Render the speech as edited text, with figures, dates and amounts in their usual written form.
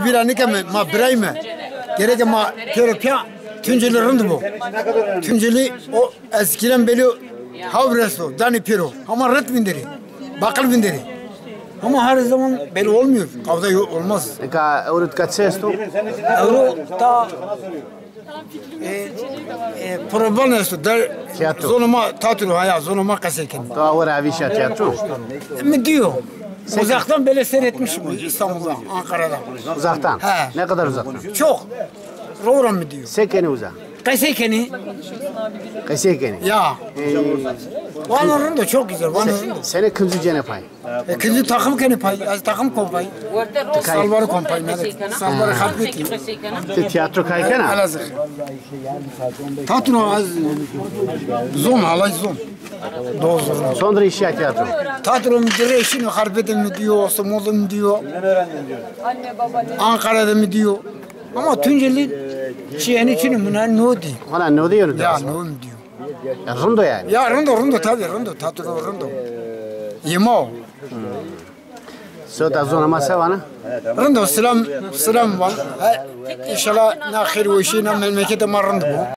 Bir anike ma birayme. Gerek ma Türkiye Tunceli rındı bu. Tunceli o eskiden beri havresu, dani piro. Ama rıt bindiri. Bakıl bindiri. Ama her zaman belli olmuyor. Kavda olmaz. Ka urut kaçesto? Euro ta Proban esto der Tiyatro. zonuma tatilo haya zonuma kaseken. Ta ora avişa tiyatro. Mi diyor? Uzaktan böyle seyretmişim İstanbul'da, Ankara'da. Uzaktan. He. Ne kadar uzaktan? Çok. Rogram mı diyor? Sekeni uzak. Kaysekeni. Sekeni. Ya. Vanların da çok güzel. Vanların da. Sene kımzı cene pay. Kızı takım keni pay, az takım kompay. Salvarı kompay. Salvarı halbeti. Tiyatro kaykana? Elazığ. Tatino az zon, alay zon. Doğru. Sonra işe tiyatro. Tatino müdürü işini halbeti mi diyor, Osmanlı mı diyor. Ankara'da mı diyor. Ama Tunceli şeyin içini buna ne diyor? Ona ne diyor? Ya ne diyor? Rundo yani. Ya Rondo tabii Rondo. Tatino Rondo. Yemo. Söda zona masavana. Rondo selam var. İnşallah na khir ve işine memlekete marrında bu.